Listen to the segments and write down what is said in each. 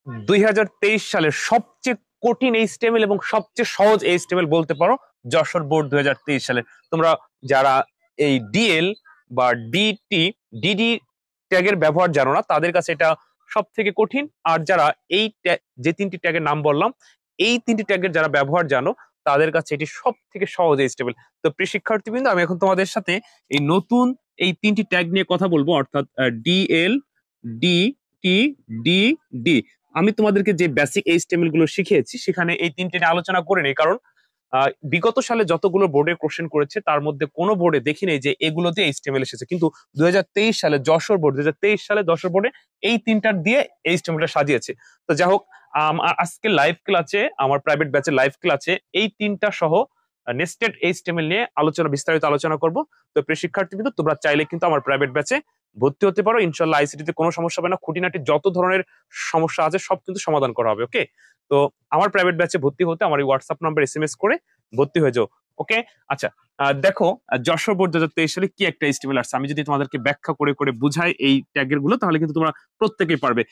2023 সালের সবচেয়ে কঠিন এইচটিএমএল এবং সবচেয়ে সহজ এইচটিএমএল বলতে পারো যশোর বোর্ড 2023 সালে। তোমরা যারা এই ডিএল বা ডিডি ট্যাগের ব্যবহার জানো না তাদের কাছে এটা সব থেকে কঠিন, আর যারা এই যে তিনটি ট্যাগের নাম বললাম এই তিনটি ট্যাগের যারা ব্যবহার জানো তাদের কাছে এটি সব থেকে সহজ এইচটিএমএল। তো প্রিয় শিক্ষার্থীবৃন্দ, আমি এখন তোমাদের সাথে এই নতুন এই তিনটি ট্যাগ নিয়ে কথা বলবো, অর্থাৎ DL, D T, D D. আমি তোমাদেরকে যে বেসিক এইচটিএমএল গুলো শিখিয়েছি সেখানে এই তিনটে নিয়ে আলোচনা করে নেই, কারণ বিগত সালে যতগুলো বোর্ডে কোশ্চেন করেছে তার মধ্যে কোনো বোর্ডে দেখি নেই যে এগুলোতে এইচটিএমএল এসেছে, কিন্তু 2023 সালে যশোর বোর্ড 2023 সালে যশোর বোর্ডে এই তিনটার দিয়ে এইচটিএমএলটা সাজিয়েছে। তো যাই হোক, আজকে লাইভ ক্লাসে, আমার প্রাইভেট ব্যাচের লাইভ ক্লাসে এই তিনটা সহ নেস্টেড এইচটিএমএল নিয়ে বিস্তারিত আলোচনা করব। তো প্রিয় শিক্ষার্থীবৃন্দ, তোমরা চাইলে কিন্তু আমার প্রাইভেট ব্যাচে ভর্তি হতে পারো। ইনশাল্লাহ আইসিটিতে কোনো সমস্যা হবে না, খুঁটিনাটি যত ধরনের সমস্যা আছে সব কিন্তু সমাধান করা হবে। ওকে, তো আমার প্রাইভেট ব্যাচে ভর্তি হতে আমার এই হোয়াটসঅ্যাপ নাম্বার এসএমএস করে ভর্তি হয়ে যাও। ওকে, আচ্ছা, দেখো যশোর বোর্ড 2023 সালে কি একটা এইচটিএমএল আসছে, আমি যদি তোমাদেরকে ব্যাখ্যা করে করে বুঝাই এই ট্যাগের গুলো তাহলে কিন্তু তোমরা প্রত্যেকেই পারবে।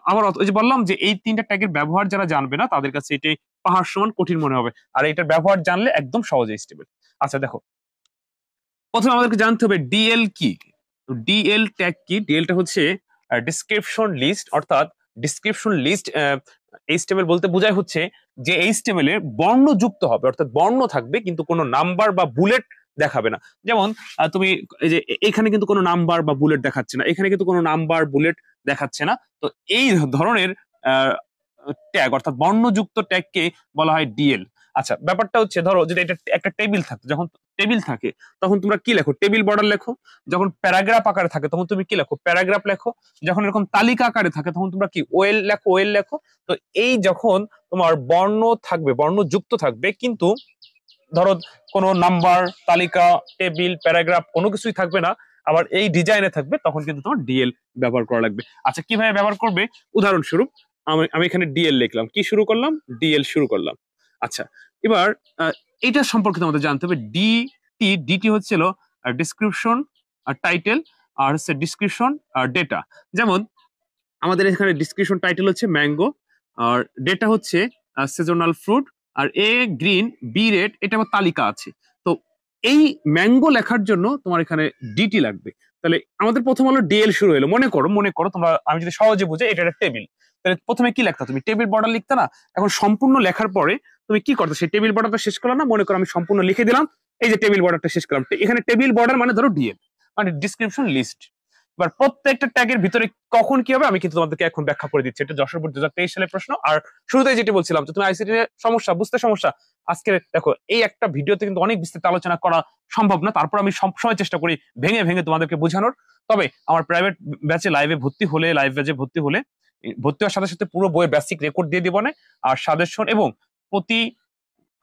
আবার ওই যে বললাম যে এই তিনটা ট্যাগের ব্যবহার যারা জানবে না তাদের কাছে এটাই পাহাড় সমান কঠিন মনে হবে, আর এটার ব্যবহার জানলে একদম সহজ এইচটিএমএল। আচ্ছা দেখো, প্রথমে আমাদেরকে জানতে হবে ডিএল কি। ডিএল ট্যাগ কি? ডিএলটা হচ্ছে ডিসক্রিপশন লিস্ট, অর্থাৎ ডিসক্রিপশন লিস্ট এইচটিএমএল বলতে বোঝায় হচ্ছে যে এইচটিএমএল এর বর্ণ যুক্ত হবে, অর্থাৎ বর্ণ থাকবে কিন্তু কোনো নাম্বার বা বুলেট দেখাবে না। যেমন তুমি এই যে এখানে কিন্তু কোনো নাম্বার বা বুলেট দেখাচ্ছে না, এখানে কিন্তু কোনো নাম্বার বুলেট দেখাচ্ছে না। তো এই ধরনের ট্যাগ অর্থাৎ বর্ণযুক্ত ট্যাগকে বলা হয় ডিএল। আচ্ছা, ব্যাপারটা হচ্ছে ধরো যদি এটা একটা টেবিল থাকে, যখন টেবিল থাকে তখন তোমরা কি লেখো? টেবিল বর্ডার লেখো। যখন প্যারাগ্রাফ আকারে থাকে তখন তুমি কি লেখো? প্যারাগ্রাফ লেখো। যখন এরকম তালিকা আকারে থাকে তখন তোমরা কি ওয়েল লেখো? ওয়েল লেখো। তো এই যখন তোমার বর্ণ থাকবে, বর্ণযুক্ত থাকবে, কিন্তু ধরো কোনো নাম্বার, তালিকা, টেবিল, প্যারাগ্রাফ কোনো কিছুই থাকবে না, আবার এই ডিজাইনে থাকবে, তখন কিন্তু তোমার ডিএল ব্যবহার করা লাগবে। আচ্ছা, কিভাবে ব্যবহার করবে? উদাহরণস্বরূপ আমি এখানে ডিএল লিখলাম, কি শুরু করলাম? ডিএল শুরু করলাম। আচ্ছা, এবার এটা সম্পর্কে তোমাদের জানতে হবে। ডিটি হচ্ছিল ডিসক্রিপশন টাইটেল, আর হচ্ছে ডিসক্রিপশন ডেটা। যেমন আমাদের এখানে ডিসক্রিপশন টাইটেল হচ্ছে ম্যাঙ্গো, আর ডেটা হচ্ছে seasonal fruit, R a green, be red, এটা আবার তালিকা আছে। তো এই ম্যাঙ্গো লেখার জন্য তোমার এখানে ডিটি লাগবে। তাহলে আমাদের প্রথম হলো ডিএল শুরু হলো। মনে করো তোমরা, আমি যদি সহজে বুঝে, এটা একটা টেবিল। তাহলে প্রথমে কি লিখতা? তুমি টেবিল বর্ডার লিখতে না। এখন সম্পূর্ণ লেখার পরে তুমি কি করতে? সেই টেবিল বর্ডারটা শেষ করলাম না, মনে করো আমি সম্পূর্ণ লিখে দিলাম, এই যে টেবিল বর্ডারটা শেষ করলাম। এখানে টেবিল বর্ডার মানে ধরো ডিএল, মানে ডিসক্রিপশন লিস্ট। এবার প্রত্যেকটা ট্যাগের ভিতরে কখন কি হবে আমি কিন্তু তোমাদেরকে এখন ব্যাখ্যা করে দিচ্ছি। এটা যশোর বোর্ড 2023 সালের প্রশ্ন। আর শুরুতেই যেটি বলছিলাম যে তুমি আইসিটি সমস্যা বুঝতে সমস্যা, আজকে দেখো এই একটা ভিডিওতে কিন্তু অনেক বিস্তারিত আলোচনা করা সম্ভব না, তারপর আমি সবসময় চেষ্টা করি ভেঙে ভেঙে তোমাদেরকে বোঝানোর। তবে আমার প্রাইভেট ব্যাচে লাইভ ব্যাচে ভর্তি হলে ভর্তি হওয়ার সাথে সাথে পুরো বইয়ের বেসিক রেকর্ড দিয়ে দিব না, আর সাজেশন, এবং প্রতি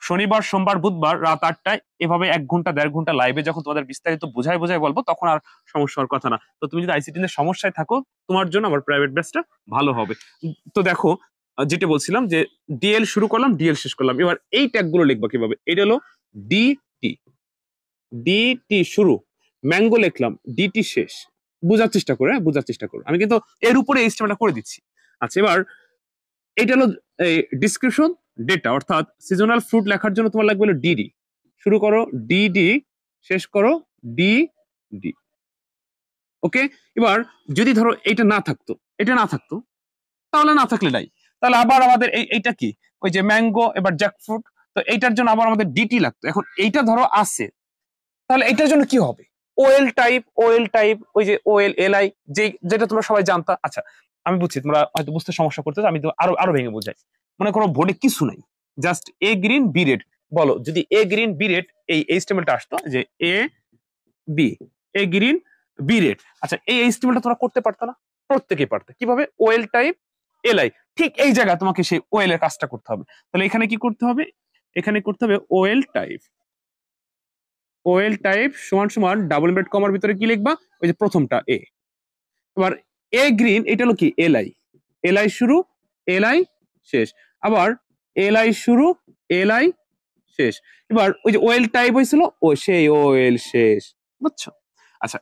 শনিবার, সোমবার, বুধবার রাত 8টায় এভাবে 1 ঘন্টা 1.5 ঘন্টা লাইভে যখন তোমাদের বিস্তারিত বোঝায় বলবো, তখন আর সমস্যা হওয়ার কথা না। তো তুমি যদি আইসিটি নিয়ে সমস্যায় থাকো, তোমার জন্য আমার প্রাইভেট ব্যাচটা ভালো হবে। তো দেখো, যেটা বলছিলাম যে ডিএল শুরু করলাম, ডিএল শেষ করলাম। এবার এই ট্যাগ গুলো লিখবো কিভাবে? এটা হলো ডিটি, ডিটি শুরু, ম্যাঙ্গো লিখলাম, ডিটি শেষ। বোঝার চেষ্টা করো, আমি কিন্তু এর উপরে এই স্টেপটা করে দিচ্ছি। আচ্ছা, এবার এটা হলো ডিসক্রিপশন ডেটা, অর্থাৎ সিজনাল ফ্রুট লেখার জন্য তোমার লাগবে হলো ডিডি। শুরু করো ডিডি, শেষ করো ডি ডি। ওকে, এবার যদি ধরো এটা না থাকতো তাহলে না থাকলে নাই, তাহলে আবার আমাদের এইটা কি, ওই যে ম্যাঙ্গো, এবার জ্যাকফ্রুট, তো এইটার জন্য আবার আমাদের ডিটি লাগতো। এখন এইটা ধরো আছে, তাহলে এটার জন্য কি হবে? ওয়েল টাইপ, ওই যে ওয়েল এলআই, যেটা তোমরা সবাই জানতা। আচ্ছা, আমি বুঝছি তোমরা হয়তো বুঝতে সমস্যা করতেছো, আমি তো আরো ভেঙে বোঝাই। মনে করো বোর্ডে কিছু নাই, just a green be red. বলো, যদি এ গ্রিন বি রেড এই এইচটিএমএলটা আসতো, যে A B, a green be red. আচ্ছা, এই এইচটিএমএলটা তোমরা করতে পারতো না? প্রত্যেকেই পারতো। কিভাবে? Well type LI. ঠিক এই জায়গায় তোমাকে সেই ওয়েল এর কাজটা করতে হবে। তাহলে এখানে কি করতে হবে? এখানে করতে হবে ওয়েল টাইপ সমান সমান ডাবল ইনভার্টেড কমার ভিতরে কি লিখবা? ওই যে প্রথমটা এ। এবার এ গ্রিন, এটা হলো কি এলআই শুরু, এলআই শেষ। আবার এলআই শুরু, এলআই শেষ। এবার ওই যে ওয়েল টাইপ হয়েছিল, ও সেই ওয়েল শেষ। বুঝছো? আচ্ছা,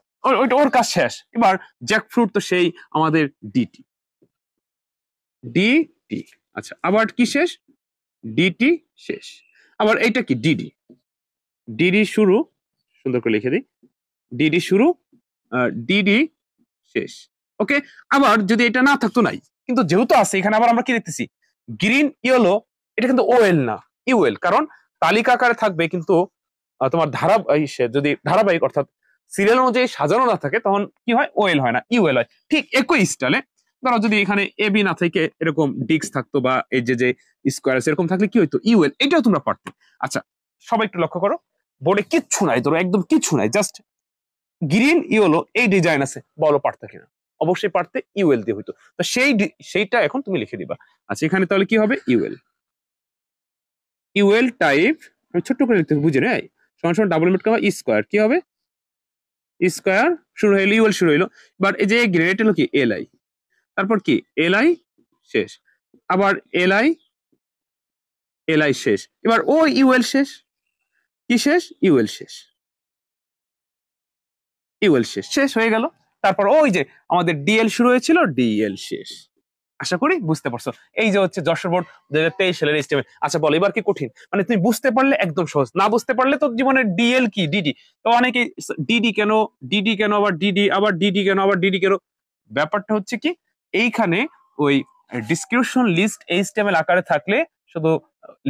ওর কাজ শেষ। এবার জ্যাকফ্রুট, তো সেই আমাদের ডিটি। ডিটি। আচ্ছা, আবার কি শেষ? ডিটি শেষ। আবার এইটা কি? ডিডি। ডিডি শুরু, সুন্দর করে লিখে দিই, ডিডি শুরু, ডিডি শেষ। ওকে। আবার যদি এটা না থাকতো নাই, কিন্তু যেহেতু আছে এখানে আবার আমরা কি দেখতেছি? গ্রিন ইয়েলো, এটা কিন্তু ওএল না, ইউএল। কারণ তালিকা আকারে থাকবে, কিন্তু তোমার যদি ধারাবাহিক অর্থাৎ সিরিয়াল অনুযায়ী সাজানো না থাকে তখন কি হয়? ওএল হয় না, ইউএল হয়। ঠিক একই স্টাইলে ধরো যদি এখানে এ বি না থেকে এরকম ডিক্স থাকতো বা এই যে স্কোয়ার এরকম থাকলে কি হইতো? ইউএল। এটাও তোমরা পারতে। আচ্ছা, সবাই একটু লক্ষ্য করো, বোর্ডে কিচ্ছু নাই, ধরো একদম কিচ্ছু নাই, জাস্ট গ্রিন ইয়েলো এই ডিজাইন আছে, বলো পারতা কিনা? অবশ্যই পারতে, ইউএল দিয়ে হইতো। তো সেইটা এখন তুমি লিখে দিবা। আচ্ছা, এখানে তাহলে কি হবে? ইউএল। ইউএল টাইপ, আমি ছোট্ট করে লিখতে বুঝে নেই, সমান সমান ডাবল মিট কমা স্কোয়ার, কি হবে? স্কোয়ার শুরু হইলো, ইউএল শুরু হইলো। বাট এই যে গ্রেড হলো কি? এলআই। তারপর কি? এলআই শেষ। আবার এলআই, এলআই শেষ। এবার ও ইউএল শেষ। কি শেষ? ইউএল শেষ। ইউএল শেষ, শেষ হয়ে গেল। তারপর ওই যে আমাদের ডিএল শুরু হয়েছিল, ডিএল শেষ। আশা করি বুঝতে পারছো। এই যে হচ্ছে যশোর বোর্ড 2023 সালের এস্টিমেট। আচ্ছা বল, এবার কি কঠিন? মানে তুমি বুঝতে পারলে একদম সহজ, না বুঝতে পারলে তো জীবনের ডিএল কি, ডিডি। তো অনেকে ডিডি কেন, ডিডি কেন, আবার ডিডি, আবার ডিডি কেন, আবার ডিডি কেন। ব্যাপারটা হচ্ছে কি, এইখানে ওই ডিসক্রিপশন লিস্ট এইচটিএমএল আকারে থাকলে শুধু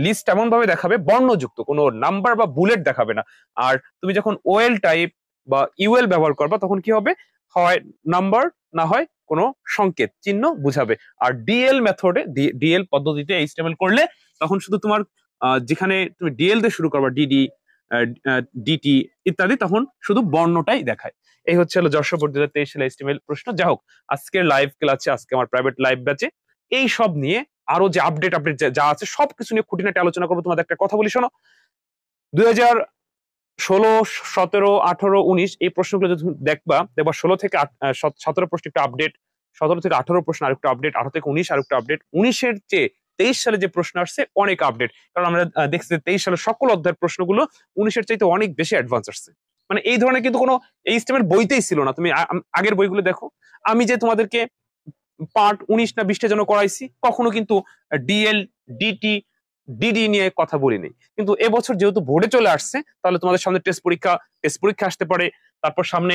লিস্ট এমন ভাবে দেখাবে, বর্ণযুক্ত, কোনো নাম্বার বা বুলেট দেখাবে না। আর তুমি যখন ওএল টাইপ বা ইউএল ব্যবহার করবা তখন কি হবে? হয় নাম্বার, না হয় কোনো সংকেত চিহ্ন বুঝাবে। আর ডিএল মেথডে, ডিএল পদ্ধতিতে এইচটিএমএল করলে তখন শুধু তোমার যেখানে তুমি ডিএল দিয়ে শুরু করবা, ডিডি, ডিটি ইত্যাদি, তখন শুধু বর্ণটাই দেখায়। এই হচ্ছে হলো যশোর বোর্ড 2023 সালে এইচটিএমএল প্রশ্ন। যাই হোক, আজকের লাইভ ক্লাসে, আজকে আমার প্রাইভেট লাইভ ব্যাচে এই সব নিয়ে আরো যে আপডেট যা আছে সবকিছু নিয়ে খুঁটিনাটি আলোচনা করবো। তোমাদের একটা কথা বলি, শোনো। 2016, 17, 18, 19 এই প্রশ্নগুলো যদি দেখবা 16 থেকে 17 প্রশ্ন একটা আপডেট, 17 থেকে 18 প্রশ্ন আরেকটা আপডেট, 18 থেকে 19 আরেকটা আপডেট, 19-এর চেয়ে 23 সালে যে প্রশ্ন আসছে অনেক আপডেট। কারণ আমরা দেখছি যে 23 সালের সকল অধ্যায়ের প্রশ্নগুলো 19-এর চাইতে অনেক বেশি অ্যাডভান্স আসছে। মানে এই ধরনের কিন্তু কোনো এইচটিএমএল বইতেই ছিল না। তুমি আগের বইগুলো দেখো, আমি যে তোমাদেরকে পার্ট 19 না 20টা যেন করাইছি, কখনো কিন্তু ডিএল, ডিটি, ডিডি নিয়ে কথা বলিনি। কিন্তু এবছর যেহেতু বোর্ডে চলে আসছে, তাহলে তোমাদের সামনে টেস্ট পরীক্ষা আসতে পারে। তারপর সামনে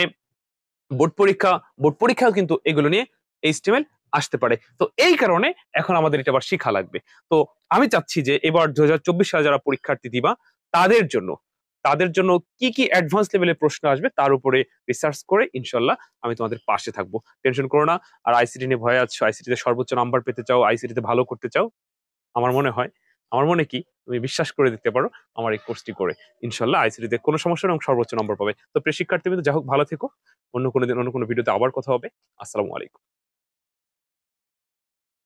বোর্ড পরীক্ষা, বোর্ড পরীক্ষাও কিন্তু এগুলো নিয়ে এইচটিএমএল আসতে পারে। তো এই কারণে এখন আমাদের এটা আবার শিখা লাগবে। তো আমি চাচ্ছি যে এবার 2024 সালে যারা পরীক্ষার্থী দিবা, তাদের জন্য কি কি অ্যাডভান্স লেভেলের প্রশ্ন আসবে তার উপরে রিসার্চ করে ইনশাল্লাহ আমি তোমাদের পাশে থাকবো। টেনশন করো না। আর আইসিটি নিয়ে ভয় আছো, আইসিটিতে সর্বোচ্চ নাম্বার পেতে চাও, আইসিটিতে ভালো করতে চাও, আমার মনে হয়, আমার মনে কি, তুমি বিশ্বাস করে দিতে পারো আমার এই কোর্সটি করে। ইনশাল্লাহ আইসিটিতে কোনো সমস্যা নেই এবং সর্বোচ্চ নম্বর পাবে। তো প্রিয় শিক্ষার্থী, যাই হোক, ভালো থেকো। অন্য কোনো দিন অন্য কোনো ভিডিওতে আবার কথা হবে। আসসালামু আলাইকুম।